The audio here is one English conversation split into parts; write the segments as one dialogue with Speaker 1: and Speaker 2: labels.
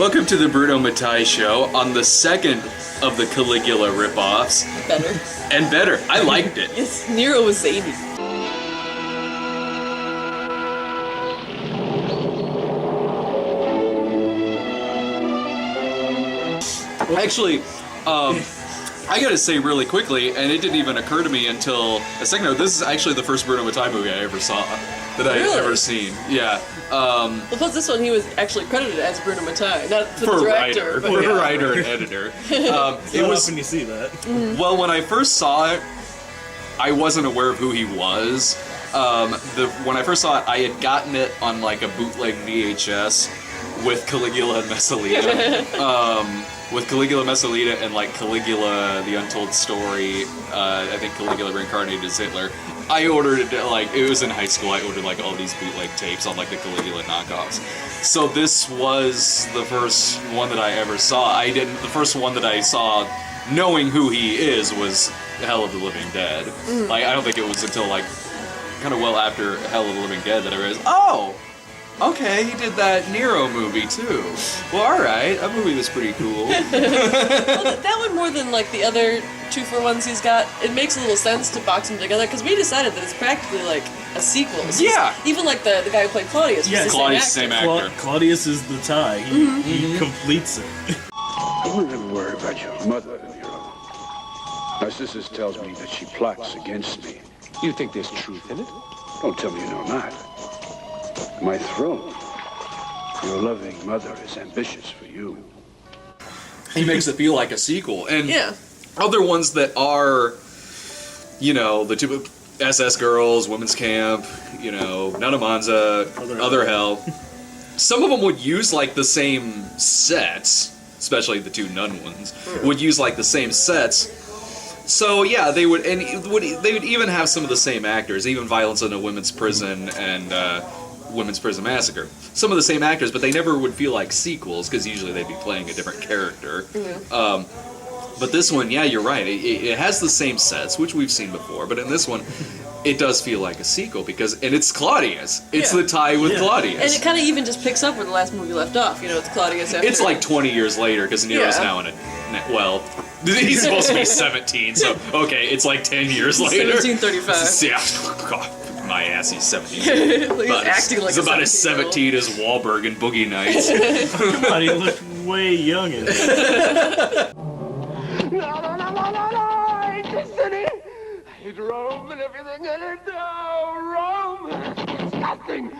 Speaker 1: Welcome to the Bruno Mattei Show on the second of the Caligula ripoffs.
Speaker 2: Better.
Speaker 1: And better. I liked it.
Speaker 2: Yes, Nero was zany.
Speaker 1: Actually, I gotta say really quickly, and it didn't even occur to me until a second ago, this is actually the first Bruno Mattei movie I ever saw. That I had ever seen. Yeah.
Speaker 2: Well, plus this one he was actually credited as Bruno Mattei, not the director.
Speaker 1: For writer and editor.
Speaker 3: It was when you see that.
Speaker 1: Well, when I first saw it, I wasn't aware of who he was. When I first saw it, I had gotten it on like a bootleg VHS with Caligula and Messalina. With Caligula Messalina and like Caligula the Untold Story, I think Caligula Reincarnated as Hitler. I ordered it, like, it was in high school, I ordered like all these bootleg tapes on like the Caligula knockoffs. So this was the first one that I ever saw. The first one that I saw knowing who he is was Hell of the Living Dead. Like, I don't think it was until like kind of well after Hell of the Living Dead that I realized, oh! Okay, he did that Nero movie too. Well, alright, that movie was pretty cool.
Speaker 2: Well, that one more than like the other 2-for-1s he's got, it makes a little sense to box them together, because we decided that it's practically like a sequel. So
Speaker 1: yeah!
Speaker 2: Even like the guy who played Claudius was the
Speaker 1: Claudius,
Speaker 2: same actor.
Speaker 3: Claudius is the tie. He completes it.
Speaker 4: Don't ever worry about your mother, Nero. My sister tells me that she plots against me.
Speaker 5: You think there's truth in it?
Speaker 4: Don't tell me you know not. My throne. Your loving mother is ambitious for you.
Speaker 1: He makes it feel like a sequel. And
Speaker 2: Yeah.
Speaker 1: other ones that are, you know, the two SS Girls, Women's Camp, you know, Nana Manza, Other Hell. Some of them would use like the same sets, especially the two nun ones, would use like the same sets. So yeah, they would even have some of the same actors, even Violence in a Women's Prison and Women's Prison Massacre. Some of the same actors, but they never would feel like sequels, because usually they'd be playing a different character. But this one, yeah, you're right. It has the same sets, which we've seen before, but in this one, it does feel like a sequel, and it's Claudius. It's the tie with Claudius.
Speaker 2: And it kind of even just picks up where the last movie left off. You know, it's Claudius after.
Speaker 1: It's like 20 years later, because Nero's now in well, he's supposed to be 17, so okay, it's like 10 years later.
Speaker 2: 1735.
Speaker 1: Yeah, God, my ass, he's 17.
Speaker 2: He's acting like
Speaker 1: he's about as 17 as Wahlberg in Boogie Nights.
Speaker 3: Come on, he looked way young in it.
Speaker 5: No, it's destiny! I hate Rome and everything in it. Oh, Rome! It's disgusting!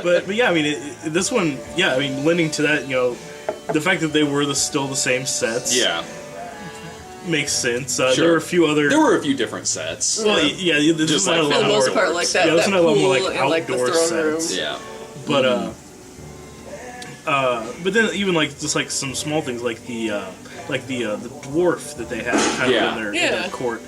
Speaker 3: But yeah, I mean, this one, yeah, I mean, lending to that, you know, the fact that they were still the same sets.
Speaker 1: Yeah.
Speaker 3: Makes sense.
Speaker 1: Sure.
Speaker 3: There were a few other.
Speaker 1: There were a few different sets.
Speaker 3: Well, yeah, there's
Speaker 1: Just
Speaker 3: not
Speaker 1: like
Speaker 3: a lot
Speaker 2: for the
Speaker 3: more.
Speaker 2: most part, like that.
Speaker 3: Yeah, there's
Speaker 2: that
Speaker 3: not a lot more
Speaker 2: pool
Speaker 3: like
Speaker 2: and, like, the
Speaker 3: outdoor
Speaker 2: throne room.
Speaker 3: sets.
Speaker 1: Yeah.
Speaker 3: But but then even like just like some small things like the dwarf that they had kind of in their court.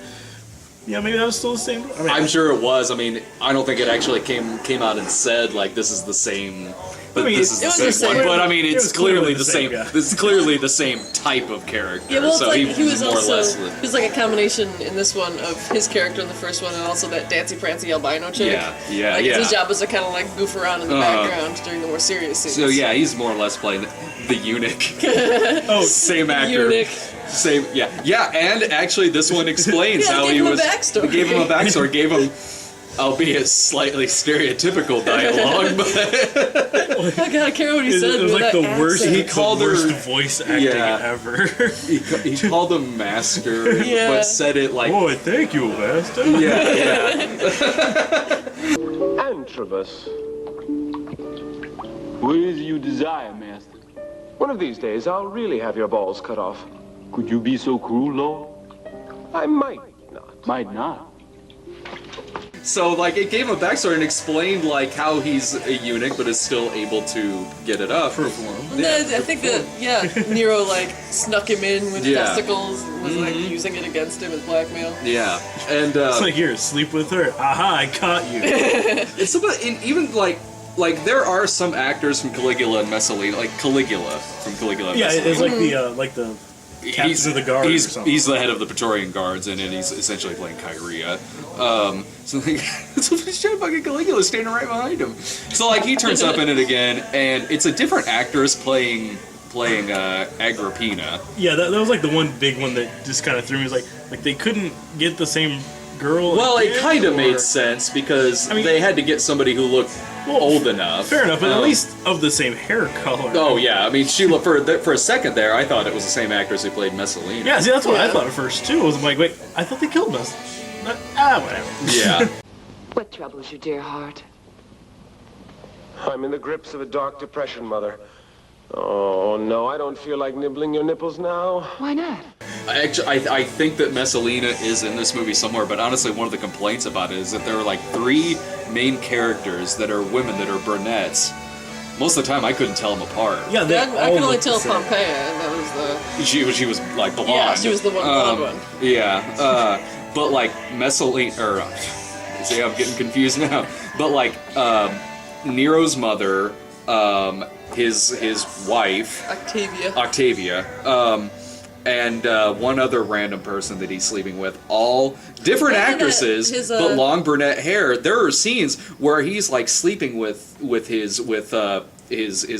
Speaker 3: Yeah, maybe that was still the same. I mean,
Speaker 1: I'm sure it was. I mean, I don't think it actually came out and said like this is the same. But this is the same one. But I mean, it's clearly the same.
Speaker 3: guy.
Speaker 1: This is clearly the same type of character.
Speaker 2: Yeah, well, it's
Speaker 1: so
Speaker 2: like
Speaker 1: he was more
Speaker 2: also
Speaker 1: or less.
Speaker 2: he was like a combination in this one of his character in the first one, and also that Dancy Prancy albino chick.
Speaker 1: Yeah.
Speaker 2: His job was to kind of like goof around in the background during the more serious scenes.
Speaker 1: So yeah, he's more or less playing the eunuch. Same actor.
Speaker 2: Eunuch.
Speaker 1: Same. Yeah. And actually, this one explains how he was.
Speaker 2: Backstory.
Speaker 1: Gave him a backstory. Gave him. Albeit slightly stereotypical dialogue, but
Speaker 2: Oh god, I can't remember what he said.
Speaker 3: it was like the worst.
Speaker 2: accent.
Speaker 1: He called her
Speaker 3: voice acting ever.
Speaker 1: he called him master, but said it like,
Speaker 3: "Boy, thank you, master."
Speaker 1: yeah.
Speaker 5: Antrobus. What is you desire, master? One of these days, I'll really have your balls cut off. Could you be so cruel, Lord? I might not. Might not.
Speaker 1: So like it gave him a backstory and explained like how he's a eunuch, but is still able to get it up.
Speaker 2: I think that Nero like snuck him in with testicles and was like using it against him as blackmail.
Speaker 1: Yeah, and
Speaker 3: it's like here, sleep with her. Aha, I caught you.
Speaker 1: it's about and even like there are some actors from Caligula and Messalina, like Caligula from Caligula. And
Speaker 3: Yeah,
Speaker 1: Messalina.
Speaker 3: it's like the captain of the guard.
Speaker 1: He's the head of the Praetorian Guards, and he's essentially playing Kyria. So like, fucking Caligula standing right behind him. So like he turns up in it again, and it's a different actress playing Agrippina.
Speaker 3: Yeah, that was like the one big one that just kind of threw me. Was like they couldn't get the same girl.
Speaker 1: Well, it kind of made sense because they had to get somebody who looked old enough.
Speaker 3: Fair enough, but at least of the same hair color.
Speaker 1: Oh yeah, I mean, she looked for a second there. I thought it was the same actress who played Messalina.
Speaker 3: Yeah, see, that's what I thought at first too. I was like, wait, I thought they killed Mess. Whatever.
Speaker 1: Yeah.
Speaker 6: What troubles you, dear heart?
Speaker 5: I'm in the grips of a dark depression, Mother. Oh, no, I don't feel like nibbling your nipples now.
Speaker 6: Why not?
Speaker 1: I think that Messalina is in this movie somewhere, but honestly, one of the complaints about it is that there are like 3 main characters that are women that are brunettes. Most of the time, I couldn't tell them apart.
Speaker 3: Yeah,
Speaker 2: I could only tell Pompeia, and that was the...
Speaker 1: She was like blonde.
Speaker 2: Yeah, she was the blonde one.
Speaker 1: Yeah, but like Messalina, see, I'm getting confused now. But like Nero's mother, his wife, Octavia, and one other random person that he's sleeping with, all different actresses, but long brunette hair. There are scenes where he's like sleeping with his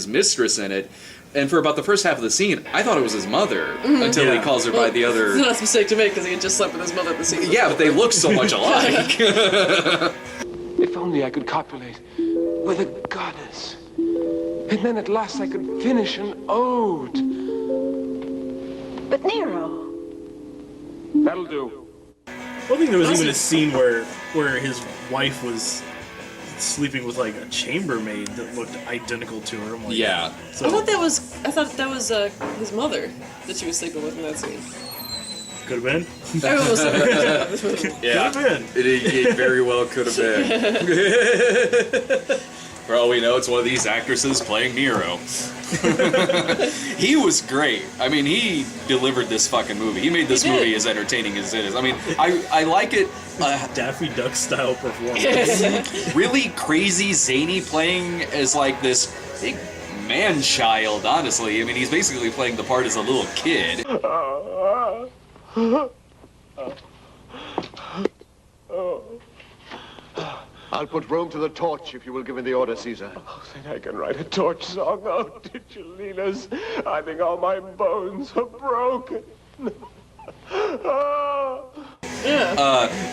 Speaker 1: mistress in it, and for about the first half of the scene, I thought it was his mother until he calls her by the other.
Speaker 2: It's not a mistake to make because he had just slept with his mother at the scene.
Speaker 1: Yeah, but they look so much alike.
Speaker 5: If only I could copulate with a goddess. And then at last I could finish an ode.
Speaker 6: But Nero...
Speaker 5: That'll do.
Speaker 3: I think there was even a scene where his wife was sleeping with like a chambermaid that looked identical to her. I'm like,
Speaker 1: yeah.
Speaker 3: So,
Speaker 2: I thought that was his mother that she was sleeping with in that scene.
Speaker 3: could have been.
Speaker 2: Everyone was sleeping.
Speaker 1: Yeah.
Speaker 3: Could have been.
Speaker 1: It very well could have been. For all we know, it's one of these actresses playing Nero. He was great. I mean, he delivered this fucking movie. He made this movie as entertaining as it is. I mean, I like it.
Speaker 3: Daffy Duck style performance.
Speaker 1: Really crazy, zany playing as like this big man-child, honestly. I mean, he's basically playing the part as a little kid.
Speaker 7: I'll put Rome to the torch if you will give me the order, Caesar.
Speaker 5: Oh, then I can write a torch song. Oh, Titulinas, I think all my bones are broken.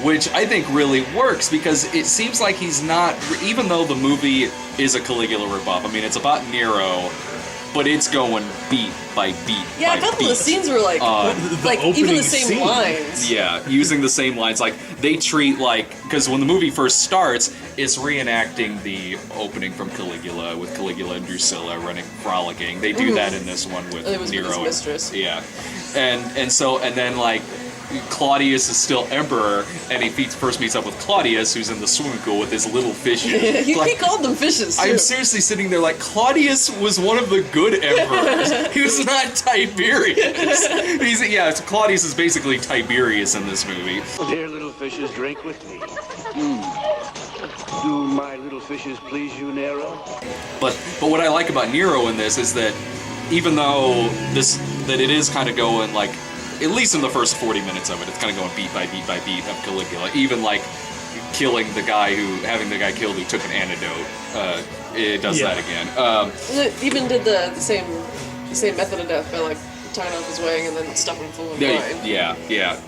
Speaker 1: Which I think really works because it seems like he's not, even though the movie is a Caligula ripoff, I mean, it's about Nero, but it's going beat by beat.
Speaker 2: Yeah,
Speaker 1: by
Speaker 2: a couple
Speaker 1: beat.
Speaker 2: of the scenes were like even the same lines.
Speaker 1: Yeah, using the same lines. Like, they treat because when the movie first starts, it's reenacting the opening from Caligula with Caligula and Drusilla frolicking. They do that in this one with
Speaker 2: And it was
Speaker 1: Nero
Speaker 2: with his mistress.
Speaker 1: Yeah, and then Claudius is still emperor, and he first meets up with Claudius, who's in the swimming pool with his little fishes.
Speaker 2: he called them fishes, too.
Speaker 1: I'm seriously sitting there like, Claudius was one of the good emperors. He was not Tiberius. Claudius is basically Tiberius in this movie.
Speaker 4: Dear little fishes, drink with me. Do my little fishes please you, Nero?
Speaker 1: But what I like about Nero in this is that even though it is kind of going like, at least in the first 40 minutes of it, it's kind of going beat by beat by beat of Caligula. Even like having the guy killed who took an antidote. It does that again.
Speaker 2: It even did the same method of death by like tying off his wing and then stuffing him full of wine.
Speaker 1: Yeah.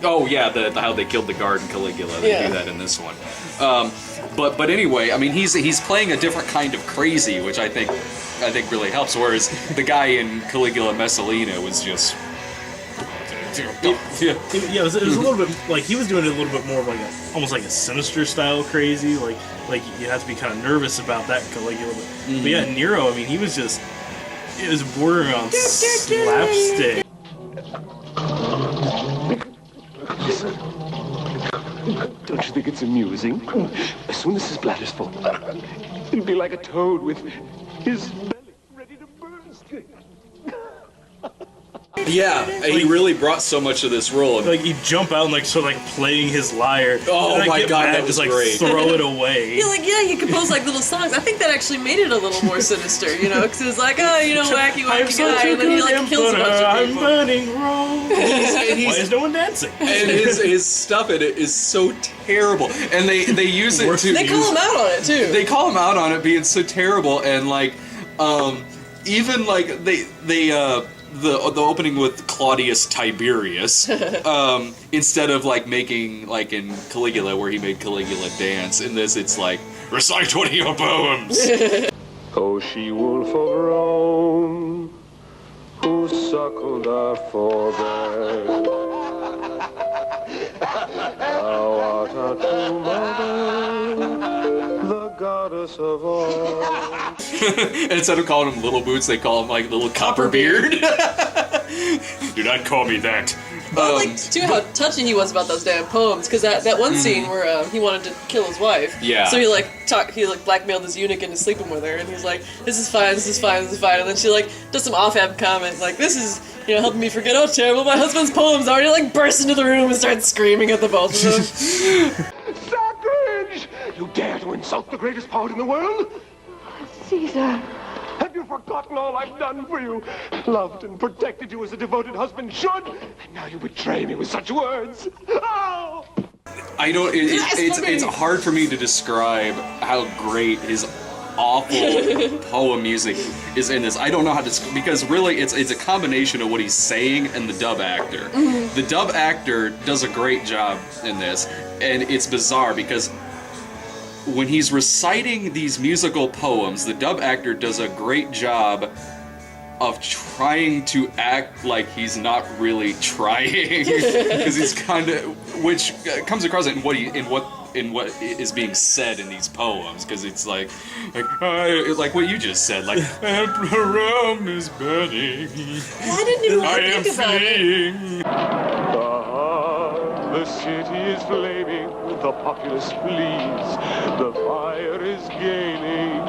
Speaker 1: Oh yeah, how they killed the guard in Caligula. They do that in this one. But anyway, I mean, he's playing a different kind of crazy, which I think really helps. Whereas the guy in Caligula Messalina was just.
Speaker 3: It was a little bit like he was doing it a little bit more of like almost like a sinister style crazy, like you have to be kind of nervous about that Caligula. But yeah, Nero, I mean, it was bordering on slapstick.
Speaker 5: Don't you think it's amusing? As soon as his bladder's full, it'll be like a toad with his belly ready to burst.
Speaker 1: Yeah, he really brought so much to this role.
Speaker 3: Like he'd jump out and like sort of like playing his lyre.
Speaker 1: Oh
Speaker 3: and
Speaker 1: my
Speaker 3: get
Speaker 1: God,
Speaker 3: mad,
Speaker 1: that
Speaker 3: just
Speaker 1: was
Speaker 3: like
Speaker 1: great.
Speaker 3: throw it away.
Speaker 2: Yeah, like he composed like little songs. I think that actually made it a little more sinister, you know, because it was like, oh, you know, wacky
Speaker 3: I'm
Speaker 2: guy,
Speaker 3: such a
Speaker 2: and then he
Speaker 3: good
Speaker 2: like kills a bunch of
Speaker 3: I'm
Speaker 2: people.
Speaker 3: burning Rome. Why is no one dancing?
Speaker 1: And his stuff in it is so terrible, and they use it to.
Speaker 2: They call him out on it too.
Speaker 1: They call him out on it being so terrible, and like, even like the opening with Claudius Tiberius, instead of like making like in Caligula where he made Caligula dance. In this, it's like recite one of your poems.
Speaker 5: O she-wolf of Rome, who suckled our forebears, thou art our true mother, the goddess of all.
Speaker 1: And instead of calling him Little Boots, they call him like Little Copperbeard. Do not call me that.
Speaker 2: I like too how touching he was about those damn poems, because that one scene where he wanted to kill his wife.
Speaker 1: Yeah.
Speaker 2: So he blackmailed his eunuch into sleeping with her, and he's like, "This is fine, this is fine, this is fine," and then she like does some offhand comment like, "This is helping me forget how terrible my husband's poems are." And he like bursts into the room and starts screaming at the both of them.
Speaker 7: Sacrilege! You dare to insult the greatest poet in the world?
Speaker 6: Caesar.
Speaker 7: Have you forgotten all I've done for you? Loved and protected you as a devoted husband should, and now you betray me with such words. Oh!
Speaker 1: I don't. It's hard for me to describe how great his awful poem music is in this. I don't know how to, because really it's a combination of what he's saying and the dub actor. The dub actor does a great job in this, and it's bizarre because when he's reciting these musical poems, the dub actor does a great job of trying to act like he's not really trying, because he's kind of, which comes across in what is being said in these poems, because it's like what you just said, like Rome is burning.
Speaker 2: I didn't even
Speaker 1: I
Speaker 2: really
Speaker 1: am
Speaker 2: think about it.
Speaker 1: fleeing.
Speaker 5: The city is flaming, the populace flees, the fire is gaining.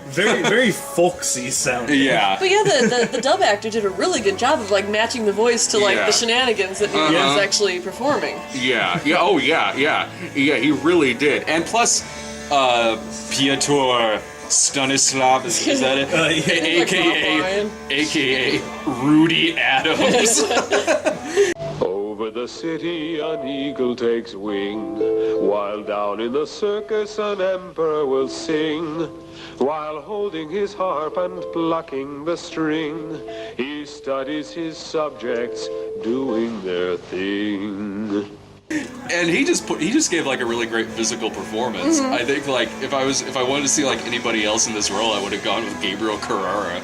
Speaker 3: Very, very folksy sounding.
Speaker 1: Yeah.
Speaker 2: But yeah, the dub actor did a really good job of like matching the voice to like
Speaker 1: Yeah.
Speaker 2: the shenanigans that he was actually performing.
Speaker 1: Yeah, oh yeah, he really did. And plus, Piotr Stanislav, is that it?
Speaker 3: Yeah.
Speaker 1: AKA Rudy Adams.
Speaker 5: Over the city an eagle takes wing, while down in the circus an emperor will sing. While holding his harp and plucking the string, he studies his subjects doing their thing.
Speaker 1: And he just gave like a really great physical performance. I think like if I wanted to see like anybody else in this role, I would have gone with Gabriel Carrara.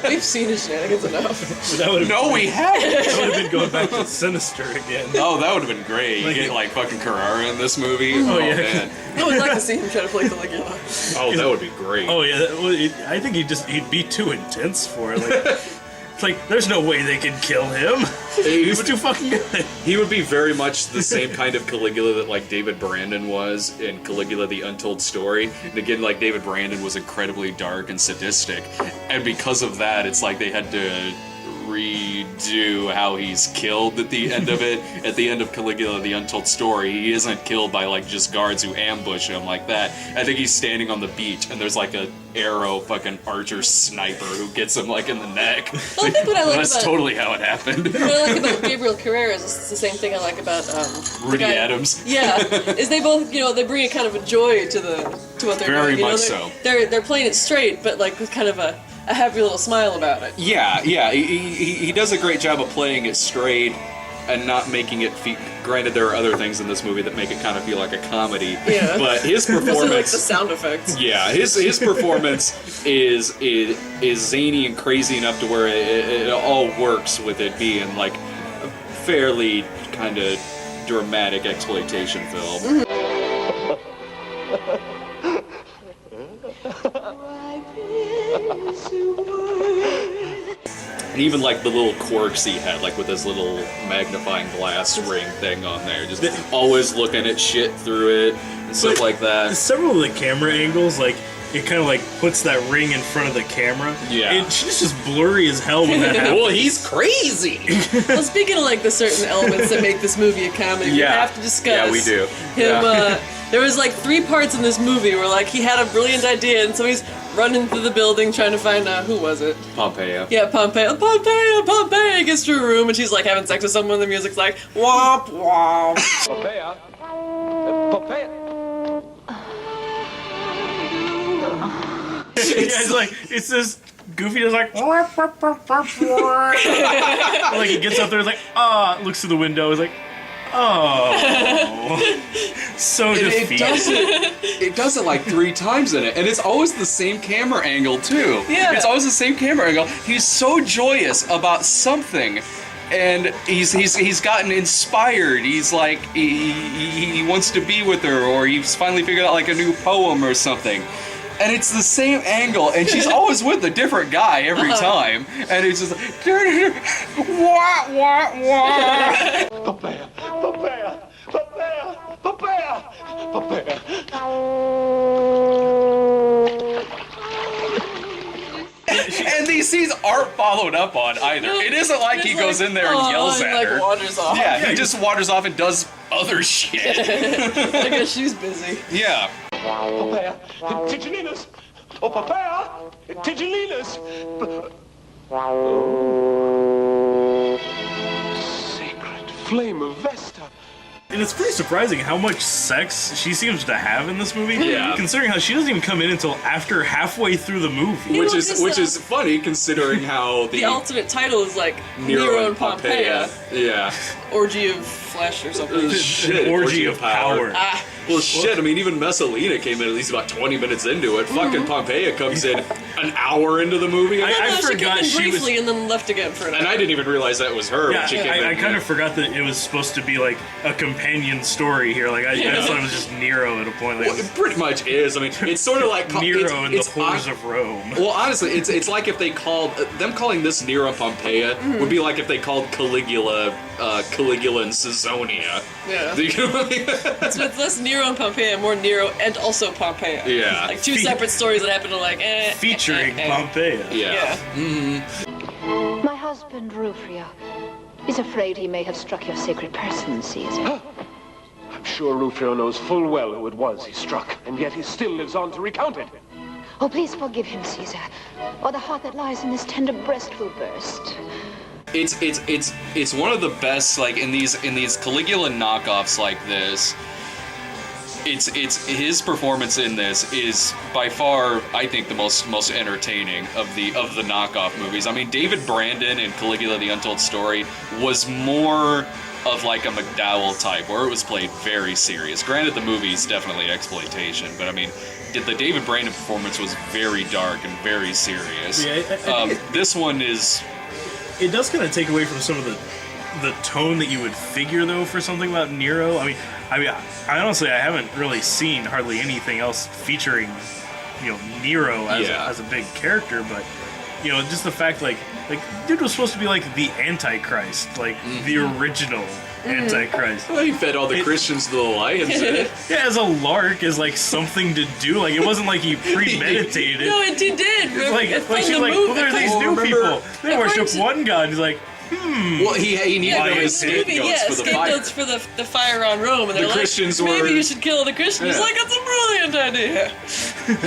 Speaker 2: We've seen his shenanigans enough.
Speaker 1: No, we haven't.
Speaker 3: That would have been going back to Sinister again.
Speaker 1: Oh, that would have been great. You get like fucking Carrara in this movie.
Speaker 3: Oh, yeah.
Speaker 1: Man.
Speaker 2: I would like to see him try to play Caligula.
Speaker 1: Oh, that would be great.
Speaker 3: Oh yeah, I think he'd be too intense for it. Like, it's like there's no way they could kill him. He's too fucking good.
Speaker 1: He would be very much the same kind of Caligula that like David Brandon was in Caligula: The Untold Story. And again, like David Brandon was incredibly dark and sadistic, and because of that, it's like they had to redo how he's killed at the end of it. At the end of Caligula: The Untold Story, he isn't killed by like just guards who ambush him like that. I think he's standing on the beach and there's like a arrow fucking archer sniper who gets him like in the neck.
Speaker 2: Well, I think what I like
Speaker 1: That's
Speaker 2: about
Speaker 1: totally how it happened.
Speaker 2: what I like about Gabriel Carrera is the same thing I like about
Speaker 1: Rudy
Speaker 2: the guy-
Speaker 1: Adams.
Speaker 2: Yeah, is they both they bring a kind of a joy to what they're
Speaker 1: Very
Speaker 2: doing. You know,
Speaker 1: much
Speaker 2: they're,
Speaker 1: so.
Speaker 2: They're playing it straight, but like with kind of a happy little smile about it.
Speaker 1: Yeah, he does a great job of playing it straight and not making it granted, there are other things in this movie that make it kind of feel like a comedy.
Speaker 2: Yeah.
Speaker 1: But his
Speaker 2: Especially like the
Speaker 1: performance,
Speaker 2: sound effects.
Speaker 1: yeah, his performance is zany and crazy enough to where it all works with it being like a fairly kind of dramatic exploitation film. And even like the little quirks he had, like with his little magnifying glass ring thing on there, just always looking at shit through it and stuff like that.
Speaker 3: Several of the camera angles, like it kind of like puts that ring in front of the camera.
Speaker 1: Yeah.
Speaker 3: She's just blurry as hell when that happens.
Speaker 1: Well, he's crazy.
Speaker 2: Well, speaking of like the certain elements that make this movie a comedy, we have to discuss.
Speaker 1: Yeah, we do.
Speaker 2: Him. There was like 3 parts in this movie where like he had a brilliant idea, and so he's running through the building trying to find who was it?
Speaker 1: Pompeii.
Speaker 2: Yeah, Pompeii gets to her room and she's like having sex with someone. The music's like womp womp.
Speaker 7: Pompeii. Pompeii.
Speaker 3: It's like it's this Goofy is like like he gets up there, like looks through the window, is like so defeated.
Speaker 1: It does it like 3 times in it, and it's always the same camera angle too.
Speaker 2: Yeah.
Speaker 1: It's always the same camera angle. He's so joyous about something, and he's gotten inspired. He's like he wants to be with her, or he's finally figured out like a new poem or something. And it's the same angle, and she's always with a different guy every time. And it's just like, wah, wah, wah.
Speaker 7: Pompeii. Pompeii. Pompeii. Pompeii. Pompeii.
Speaker 1: And these scenes aren't followed up on either. It isn't like he goes in there and yells at her.
Speaker 2: Wanders off.
Speaker 1: Yeah, he just wanders off and does other shit.
Speaker 2: I guess she's busy.
Speaker 1: Yeah.
Speaker 7: Pompeii. Tigelinas. Oh, Pompeii. Tigelinas. Sacred flame of Vesta.
Speaker 3: And it's pretty surprising how much sex she seems to have in this movie.
Speaker 1: Yeah.
Speaker 3: Considering how she doesn't even come in until after halfway through the movie.
Speaker 2: You know,
Speaker 1: Which is funny considering how
Speaker 2: The alternate title is like Nero and Pompeii.
Speaker 1: Yeah.
Speaker 2: Orgy of Flesh or something.
Speaker 1: Shit.
Speaker 3: An orgy of power.
Speaker 1: Well, shit, I mean, even Messalina came in at least about 20 minutes into it. Fucking Pompeii comes in an hour into the movie.
Speaker 3: I
Speaker 2: She
Speaker 3: forgot
Speaker 2: came in
Speaker 3: she was...
Speaker 2: briefly and then left again for an
Speaker 1: And
Speaker 2: hour.
Speaker 1: I didn't even realize that was her when she came in.
Speaker 3: I kind of forgot that it was supposed to be like a companion story here. Like I just thought it was just Nero at a point. Like,
Speaker 1: Well, it pretty much is. I mean, it's sort of like
Speaker 3: Nero and the Whores
Speaker 1: on-
Speaker 3: of Rome.
Speaker 1: Well, honestly, it's like if they called them calling this Nero and Pompeii would be like if they called Caligula and Caesonia.
Speaker 2: Yeah.
Speaker 1: You know what I mean?
Speaker 2: So it's less Nero and Pompeii, more Nero and also Pompeii.
Speaker 1: Yeah.
Speaker 2: Like 2 separate stories that happen to like
Speaker 3: Featuring Pompeii.
Speaker 1: Yeah.
Speaker 6: My husband, Rufio, is afraid he may have struck your sacred person, Caesar.
Speaker 7: I'm sure Rufio knows full well who it was he struck, and yet he still lives on to recount it.
Speaker 6: Oh, please forgive him, Caesar, or the heart that lies in this tender breast will burst.
Speaker 1: It's one of the best, like in these Caligula knockoffs like this. It's his performance in this is by far, I think, the most entertaining of the knockoff movies. I mean, David Brandon in Caligula: The Untold Story was more of like a McDowell type, where it was played very serious. Granted, the movie's definitely exploitation, but I mean, the David Brandon performance was very dark and very serious.
Speaker 3: Yeah,
Speaker 1: this one is.
Speaker 3: It does kind of take away from some of the tone that you would figure, though, for something about Nero. I honestly, I haven't really seen hardly anything else featuring, Nero as a big character. But just the fact, like dude was supposed to be like the Antichrist, like the original Antichrist.
Speaker 1: Well, he fed all the Christians to the lions.
Speaker 3: Yeah, as a lark, as like something to do. Like it wasn't like he premeditated.
Speaker 2: No, it did.
Speaker 3: It's like she's like,
Speaker 2: movie.
Speaker 3: well, there are these new people. They worship one god. He's like,
Speaker 1: Well, he needed his scapegoats for the fire.
Speaker 2: Scapegoats for the fire on Rome, and they're like,
Speaker 1: Christians were-
Speaker 2: maybe you should kill the Christians. He's
Speaker 1: Yeah.
Speaker 2: like, that's a brilliant idea.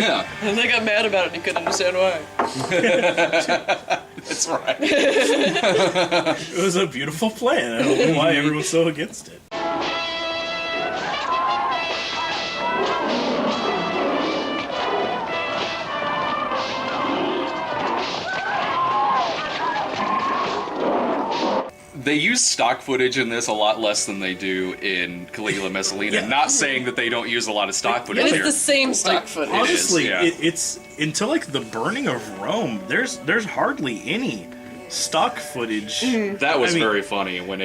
Speaker 1: Yeah,
Speaker 2: And they got mad about it, and he couldn't understand why.
Speaker 1: that's right.
Speaker 3: it was a beautiful plan. I don't know why everyone's so against it.
Speaker 1: They use stock footage in this a lot less than they do in Caligula Messalina.
Speaker 3: Yeah.
Speaker 1: Not saying that they don't use a lot of stock footage
Speaker 2: And it's
Speaker 1: here.
Speaker 2: the same stock footage.
Speaker 3: Honestly,
Speaker 1: yeah.
Speaker 3: it's until like the burning of Rome. There's hardly any stock footage.
Speaker 1: That was
Speaker 3: I mean-
Speaker 1: very funny when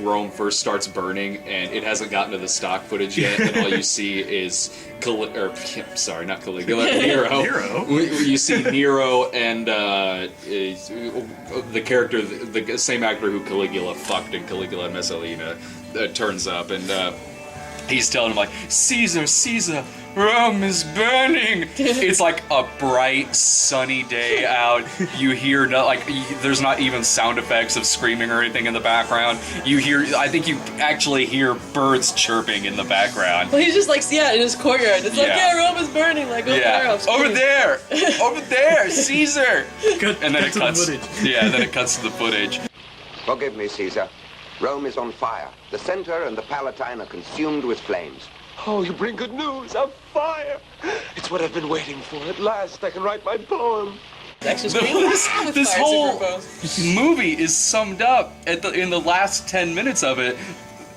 Speaker 1: Rome first starts burning and it hasn't gotten to the stock footage yet, and all you see is not Caligula, Nero.
Speaker 3: Nero.
Speaker 1: You see Nero and the character, the same actor who Caligula fucked in Caligula and Messalina, turns up, and he's telling him like, Caesar, Caesar, Rome is burning. It's like a bright, sunny day out. You hear there's not even sound effects of screaming or anything in the background. I think you actually hear birds chirping in the background.
Speaker 2: Well, he's just like, in his courtyard. It's like, Rome is burning. Like, over there.
Speaker 1: Over there, Caesar. And then it cuts.
Speaker 3: The
Speaker 1: then it cuts to the footage.
Speaker 8: Forgive me, Caesar. Rome is on fire. The center and the Palatine are consumed with flames.
Speaker 7: Oh, you bring good news. A fire. It's what I've been waiting for. At last, I can write my poem.
Speaker 1: This whole movie is summed up in the last 10 minutes of it.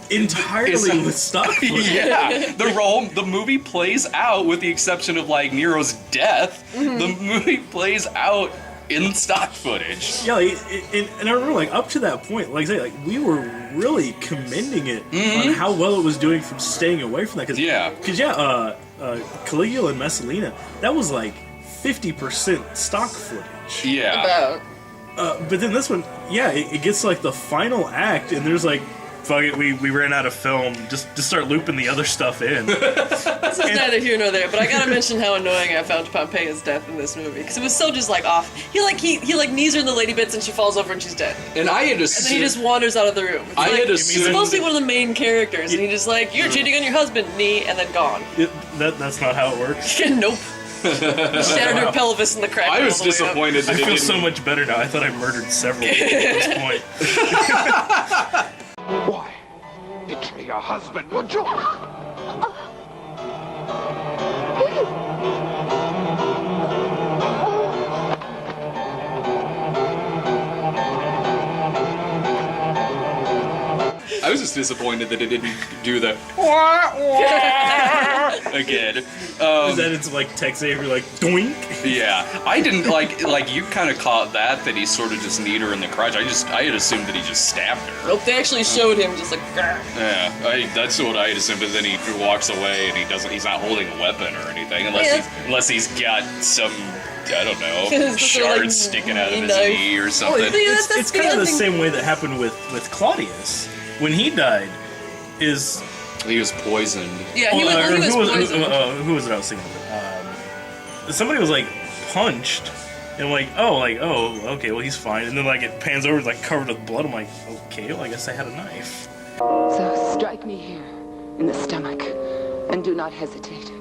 Speaker 3: Entirely with stock footage.
Speaker 1: Yeah, the movie plays out, with the exception of like Nero's death.
Speaker 2: Mm-hmm.
Speaker 1: The movie plays out in stock footage.
Speaker 3: Yeah, and I remember like up to that point, like I say, like we were really commending it on how well it was doing from staying away from that. Because Caligula and Messalina, that was like 50% stock footage.
Speaker 1: Yeah.
Speaker 3: But then this one, it gets like the final act, and there's like, fuck it, we ran out of film. Just start looping the other stuff in.
Speaker 2: This is neither here nor there, but I gotta mention how annoying I found Pompeia's death in this movie, because it was so just like off. He knees her in the lady bits and she falls over and she's dead.
Speaker 1: And I had assumed,
Speaker 2: and then he just wanders out of the room. He's supposed to be one of the main characters, and he just like, you're cheating on your husband, knee, and then gone.
Speaker 3: That's not how it works.
Speaker 2: Nope. Shattered her pelvis in the crack.
Speaker 1: I was disappointed that
Speaker 3: I feel so much better now. I thought I murdered several people at this point.
Speaker 7: Why? Betray your husband, would you?
Speaker 1: I was just disappointed that it didn't do the again.
Speaker 3: Is that it's like Tex Avery, like doink?
Speaker 1: Yeah, I didn't like you kind of caught that he sort of just kneed her in the crotch. I had assumed that he just stabbed her.
Speaker 2: Nope, they actually showed him just like. Grr.
Speaker 1: Yeah, that's what I had assumed. But then he walks away and he's not holding a weapon or anything unless he's got some. I don't know, shards sticking out of his knee or something.
Speaker 3: It's kind of the same way that happened with Claudius. When he died, he
Speaker 1: was poisoned.
Speaker 2: Yeah, he was poisoned.
Speaker 3: Who was it I was thinking of? Somebody was like punched, and okay, well he's fine. And then like it pans over, like covered with blood. I'm like, okay, well I guess I had a knife.
Speaker 9: So strike me here, in the stomach, and do not hesitate.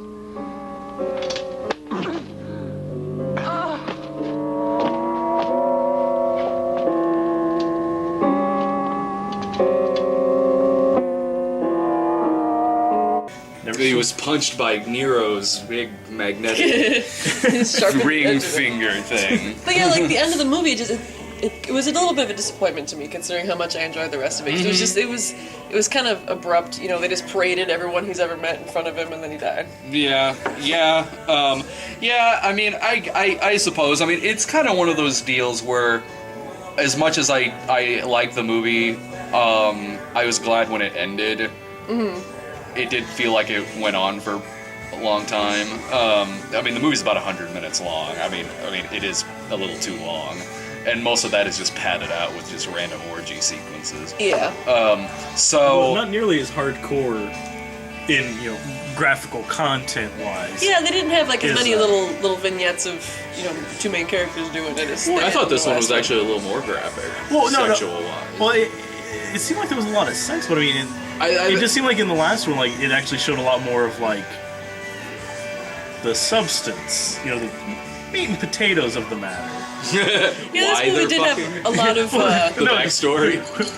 Speaker 1: He was punched by Nero's big magnetic ring finger thing.
Speaker 2: But yeah, like the end of the movie, it was a little bit of a disappointment to me, considering how much I enjoyed the rest of it. It was kind of abrupt. You know, they just paraded everyone he's ever met in front of him, and then he died.
Speaker 1: Yeah. I mean, I suppose. I mean, it's kind of one of those deals where, as much as I like the movie, I was glad when it ended. Mm-hmm. It did feel like it went on for a long time. I mean, the movie's about 100 minutes long. I mean, it is a little too long, and most of that is just padded out with just random orgy sequences.
Speaker 2: Yeah.
Speaker 3: Well, not nearly as hardcore in graphical content wise.
Speaker 2: Yeah, they didn't have like as many little vignettes of two main characters doing it.
Speaker 1: I thought this one was actually a little more graphic. Sexual-wise.
Speaker 3: Well, it seemed like there was a lot of sex, but I mean. It just seemed like in the last one, like it actually showed a lot more of like the substance, the meat and potatoes of the matter.
Speaker 2: This movie did have a lot of
Speaker 1: the backstory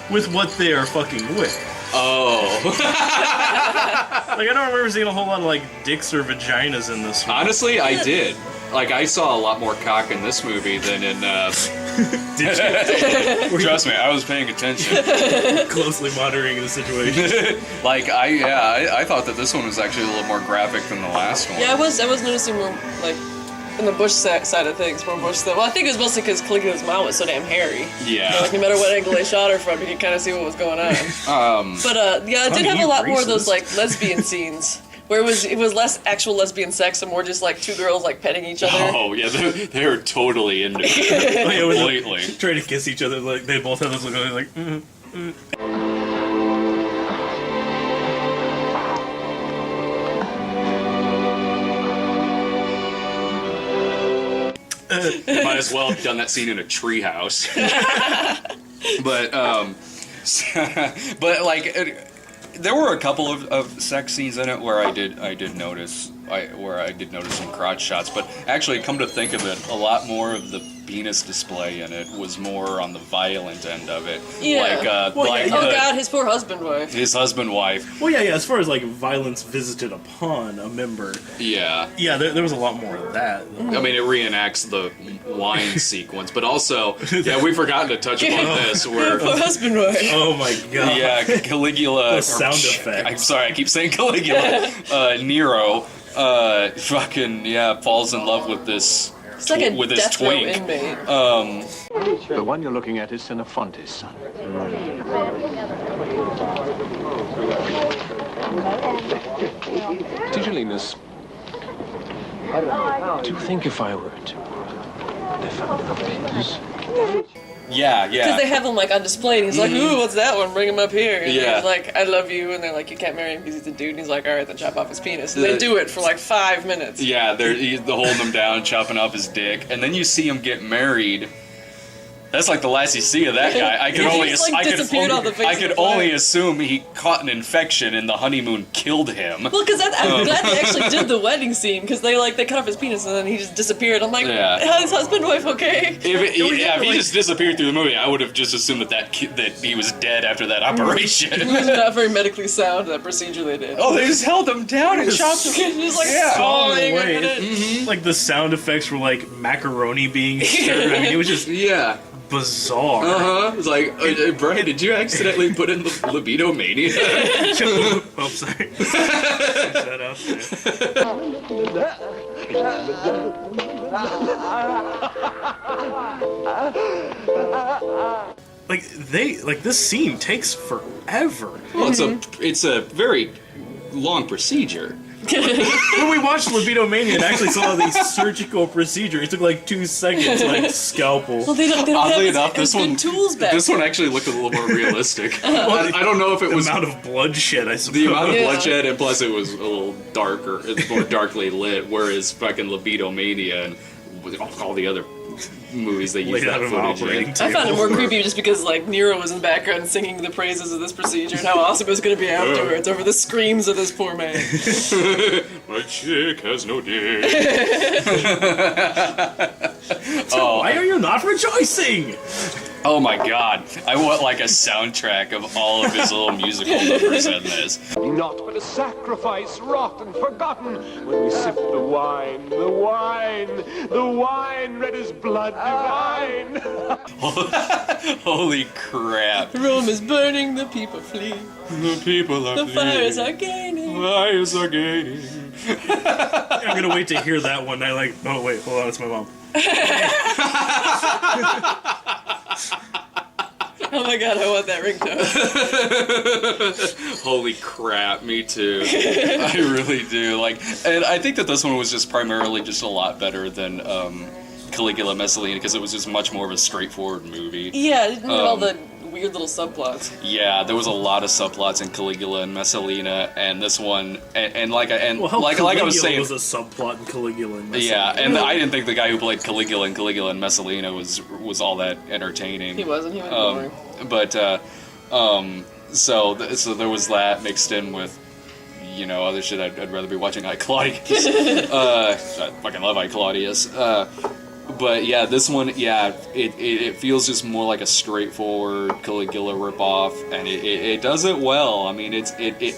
Speaker 3: with what they are fucking with.
Speaker 1: Oh,
Speaker 3: like I don't remember seeing a whole lot of like dicks or vaginas in this one.
Speaker 1: Honestly, I did. Like, I saw a lot more cock in this movie than in,
Speaker 3: Did you?
Speaker 1: Trust me, I was paying attention.
Speaker 3: Closely monitoring the situation.
Speaker 1: Like, I thought that this one was actually a little more graphic than the last one.
Speaker 2: Yeah, I was noticing more, like, in the bush side of things, more bush stuff. Well, I think it was mostly because Caligula's mouth was so damn hairy.
Speaker 1: Yeah.
Speaker 2: Like, no matter what angle they shot her from, you could kind of see what was going on. But, yeah, it did have a lot more of those, like, lesbian scenes. Where it was less actual lesbian sex and more just like two girls like petting each other.
Speaker 1: Oh yeah, they were totally into it. Completely.
Speaker 3: Like, trying to kiss each other, like they both have this look like
Speaker 1: Might as well have done that scene in a treehouse. But but like, there were a couple of sex scenes in it where I did notice some crotch shots. But actually, come to think of it, a lot more of the penis display in it was more on the violent end of it.
Speaker 2: Yeah.
Speaker 1: Like,
Speaker 2: oh God, his poor husband-wife.
Speaker 1: His husband-wife.
Speaker 3: Well, yeah. As far as like violence visited upon a member.
Speaker 1: Yeah.
Speaker 3: Yeah, there was a lot more of that.
Speaker 1: I mean, it reenacts the wine sequence, but also, yeah, we've forgotten to touch upon this. Where
Speaker 2: poor husband-wife.
Speaker 3: Oh my God.
Speaker 1: Yeah, Caligula.
Speaker 3: The sound effect.
Speaker 1: I'm sorry, I keep saying Caligula. Nero, falls in love with this.
Speaker 2: It's like a
Speaker 1: with his
Speaker 2: death row
Speaker 1: twink.
Speaker 2: inmate.
Speaker 7: The one you're looking at is Xenophonte's son. Tigellinus, do you think if I were to lift up the pins?
Speaker 1: Yeah.
Speaker 2: Because they have him like on display, and he's like, "Ooh, what's that one? Bring him up here." And
Speaker 1: Yeah.
Speaker 2: he's like, "I love you," and they're like, "You can't marry him because he's a dude." And he's like, "All right, then chop off his penis." And they do it for like 5 minutes.
Speaker 1: Yeah, they're holding him down, chopping off his dick, and then you see him get married. That's like the last you see of that guy. I could only assume he caught an infection and the honeymoon killed him.
Speaker 2: Well, because I'm glad they actually did the wedding scene, because they cut off his penis and then he just disappeared. I'm like, how's husband wife okay?
Speaker 1: If he just disappeared through the movie, I would have just assumed that he was dead after that operation.
Speaker 2: It was not very medically sound, that procedure they did.
Speaker 1: Oh, they just held him down and chopped him.
Speaker 2: He was like falling.
Speaker 3: Like the sound effects were like macaroni being stirred. I mean, it was just bizarre.
Speaker 1: It's like, Brian, did you accidentally put in the libido mania?
Speaker 3: Oh, sorry. That out there. This scene takes forever.
Speaker 1: Well, it's a very long procedure.
Speaker 3: When we watched Libido Mania and actually saw the surgical procedure, it took like 2 seconds, like scalpel.
Speaker 2: Well, they don't
Speaker 1: Oddly
Speaker 2: have
Speaker 1: enough, this one
Speaker 2: tools back.
Speaker 1: This one actually looked a little more realistic. I don't know if it was
Speaker 3: the amount of bloodshed. I suppose
Speaker 1: the amount of bloodshed, and plus it was a little darker, it's more darkly lit. Whereas fucking Libido Mania and all the other movies they use that footage in.
Speaker 2: I found it more creepy just because Nero was in the background singing the praises of this procedure and how awesome it was going to be afterwards over the screams of this poor man.
Speaker 1: My chick has no dick.
Speaker 3: Why are you not rejoicing?
Speaker 1: Oh my God! I want like a soundtrack of all of his little musical numbers in this.
Speaker 7: Not but a sacrifice wrought and forgotten when we sip the wine, red as blood divine.
Speaker 1: Holy crap!
Speaker 2: Rome is burning, the people flee.
Speaker 1: The people are
Speaker 2: The fires are gaining.
Speaker 1: Fires are gaining.
Speaker 3: I'm gonna wait to hear that one. Oh wait, hold on, it's my mom.
Speaker 2: Oh my God, I want that ringtone.
Speaker 1: Holy crap, me too. I really do. And I think that this one was just primarily just a lot better than Caligula Messalina, because it was just much more of a straightforward movie.
Speaker 2: Yeah, it didn't have all the weird little subplots.
Speaker 1: Yeah, there was a lot of subplots in Caligula and Messalina, and this one, like I was saying,
Speaker 3: was a subplot in Caligula and Messalina.
Speaker 1: Yeah, and I didn't think the guy who played Caligula and Messalina was all that entertaining.
Speaker 2: He wasn't. He was boring.
Speaker 1: But so there was that mixed in with other shit. I'd rather be watching I Claudius. I fucking love I Claudius. But yeah, this one, it feels just more like a straightforward Caligula ripoff, and it does it well. I mean, it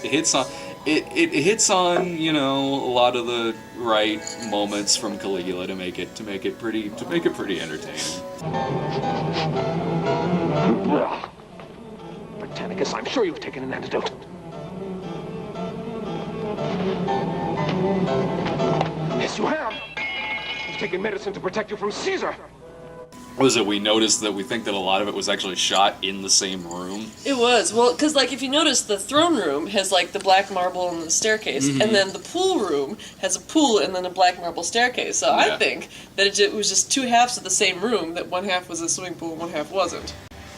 Speaker 1: hits on a lot of the right moments from Caligula to make it pretty entertaining.
Speaker 7: Britannicus, I'm sure you've taken an antidote. Yes, you have. You've taken medicine to protect you from Caesar.
Speaker 1: Was it we noticed that we think that a lot of it was actually shot in the same room?
Speaker 2: It was. Well, because, if you notice, the throne room has, the black marble and the staircase, and then the pool room has a pool and then a black marble staircase. So I think that it was just 2 halves of the same room, that one half was a swimming pool and one half wasn't.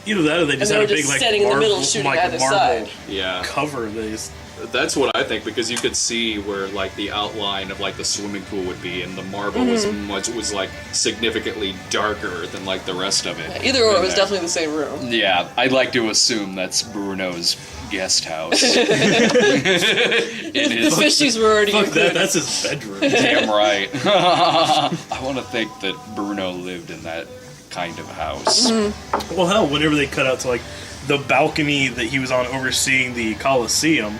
Speaker 3: Either that or they just had a big,
Speaker 2: standing in the middle shooting either side.
Speaker 1: Yeah.
Speaker 3: Cover. They just
Speaker 1: That's what I think, because you could see where like the outline of like the swimming pool would be, and the marble was like significantly darker than like the rest of it.
Speaker 2: Either or, it was definitely the same room.
Speaker 1: Yeah, I'd like to assume that's Bruno's guest house. In
Speaker 2: The fishies were already included.
Speaker 3: That's his bedroom.
Speaker 1: Damn right. I want to think that Bruno lived in that kind of house.
Speaker 3: Well, hell, whenever they cut out to like the balcony that he was on overseeing the Colosseum,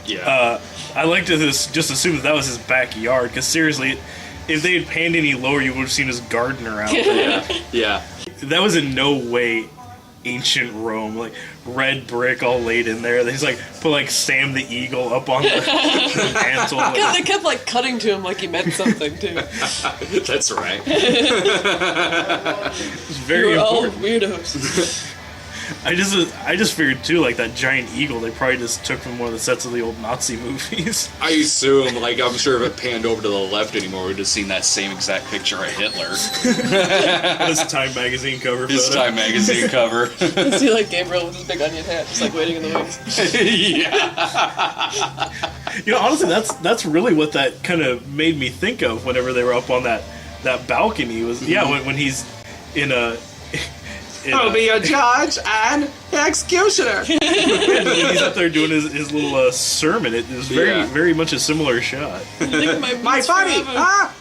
Speaker 1: Yeah.
Speaker 3: I like to just assume that was his backyard. Because seriously, if they had panned any lower, you would have seen his gardener out there.
Speaker 1: Yeah.
Speaker 3: That was in no way ancient Rome, like red brick all laid in there. They just like put like Sam the Eagle up on the mantle.
Speaker 2: Yeah, they kept like cutting to him like he meant something too.
Speaker 1: That's right.
Speaker 3: It's very
Speaker 2: We're all
Speaker 3: important.
Speaker 2: weirdos.
Speaker 3: I just figured too, like that giant eagle they probably just took from one of the sets of the old Nazi movies.
Speaker 1: I assume, like, I'm sure if it panned over to the left anymore, we'd have seen that same exact picture of Hitler.
Speaker 3: This Time magazine cover.
Speaker 1: His
Speaker 3: photo.
Speaker 1: Time magazine cover.
Speaker 2: You see like Gabriel with his big onion hat, just like waiting in the wings.
Speaker 1: Yeah.
Speaker 3: You know, honestly, that's really what that kind of made me think of whenever they were up on that balcony. Was when he's in a.
Speaker 1: I'll be a judge and executioner.
Speaker 3: When he's up there doing his little sermon, it is very much a similar shot.
Speaker 1: My buddy! Ah!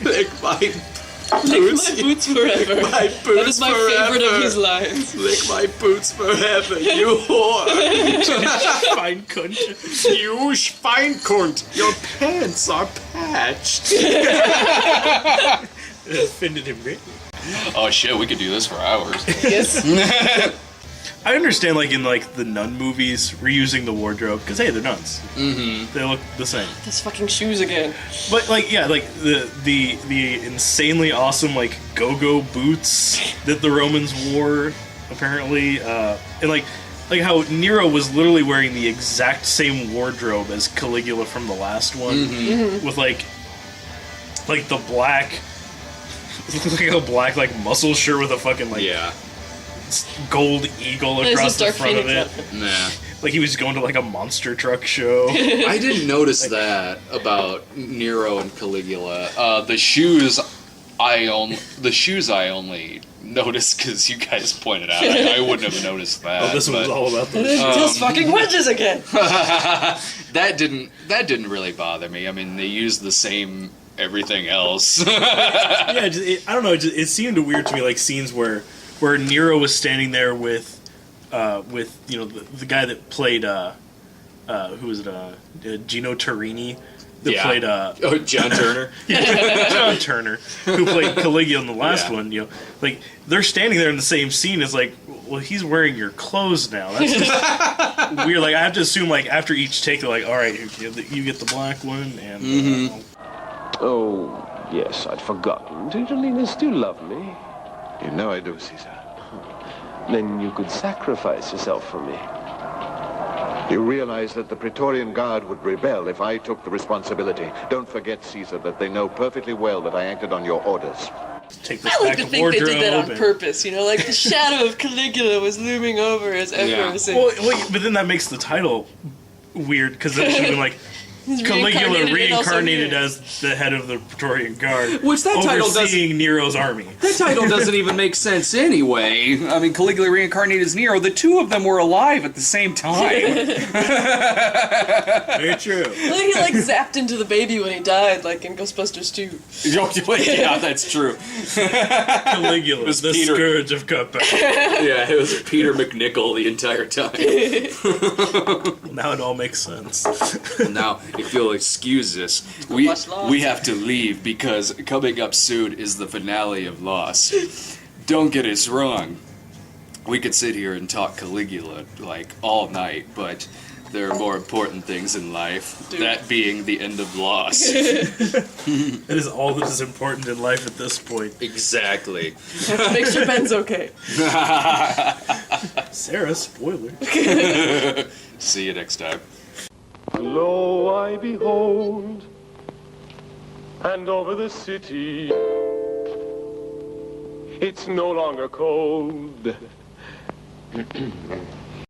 Speaker 1: Lick my boots.
Speaker 2: My boots forever.
Speaker 1: My boots
Speaker 2: That is my
Speaker 1: forever.
Speaker 2: favorite of his lines.
Speaker 1: Lick my boots forever, you whore.
Speaker 3: Fine cunt.
Speaker 1: You Schweinkunt. Your pants are patched.
Speaker 3: It offended him greatly.
Speaker 1: Oh shit, we could do this for hours.
Speaker 2: Yes.
Speaker 3: I understand, like in like the nun movies, reusing the wardrobe because hey, they're nuns. Mm-hmm. They look the same.
Speaker 2: Those fucking shoes again.
Speaker 3: But like like the insanely awesome like go-go boots that the Romans wore apparently, and like how Nero was literally wearing the exact same wardrobe as Caligula from the last one, with like the black. Like a black muscle shirt with a fucking gold eagle across the front of it.
Speaker 1: Nah.
Speaker 3: Like he was going to like a monster truck show.
Speaker 1: I didn't notice that about Nero and Caligula. The shoes I only noticed because you guys pointed out. I wouldn't have noticed that.
Speaker 3: Oh, this one was all about those.
Speaker 2: Those fucking wedges again.
Speaker 1: That didn't really bother me. I mean, they used the same everything else.
Speaker 3: I don't know. It seemed weird to me, like scenes where Nero was standing there with you know the guy that played who was it Gino Torrini that played
Speaker 1: John Turner.
Speaker 3: John Turner, who played Caligula in the last one. You know, like they're standing there in the same scene as like, well, he's wearing your clothes now. That's just weird. Like I have to assume like after each take they're like, all right, you get the black one and.
Speaker 7: Oh, yes, I'd forgotten. Do you still love me?
Speaker 4: You know I do, Caesar.
Speaker 7: Then you could sacrifice yourself for me.
Speaker 4: You realize that the Praetorian Guard would rebel if I took the responsibility. Don't forget, Caesar, that they know perfectly well that I acted on your orders.
Speaker 3: Take this
Speaker 2: I like
Speaker 3: back
Speaker 2: to
Speaker 3: of
Speaker 2: think they did that on
Speaker 3: wardrobe
Speaker 2: purpose, you know, like the shadow of Caligula was looming over as Emperor.
Speaker 3: Well, but then that makes the title weird because it should have been like Caligula reincarnated as the head of the Praetorian Guard,
Speaker 1: Which that title
Speaker 3: overseeing Nero's army.
Speaker 1: That title doesn't even make sense anyway. I mean, Caligula reincarnated as Nero. The two of them were alive at the same time.
Speaker 3: Very true.
Speaker 2: I think he like zapped into the baby when he died, like in Ghostbusters 2.
Speaker 1: Yeah, that's true.
Speaker 3: Caligula, the
Speaker 1: Peter.
Speaker 3: scourge of Cutback.
Speaker 1: Yeah, it was Peter McNichol the entire time.
Speaker 3: Now it all makes sense.
Speaker 1: Now, if you'll excuse us, we have to leave because coming up soon is the finale of Lost. Don't get us wrong. We could sit here and talk Caligula like all night, but there are more important things in life.
Speaker 2: Dude.
Speaker 1: That being the end of Lost.
Speaker 3: It is all that is important in life at this point.
Speaker 1: Exactly.
Speaker 2: Make sure Ben's okay.
Speaker 3: Sarah, spoiler.
Speaker 1: See you next time.
Speaker 7: Lo, I behold, and over the city, it's no longer cold.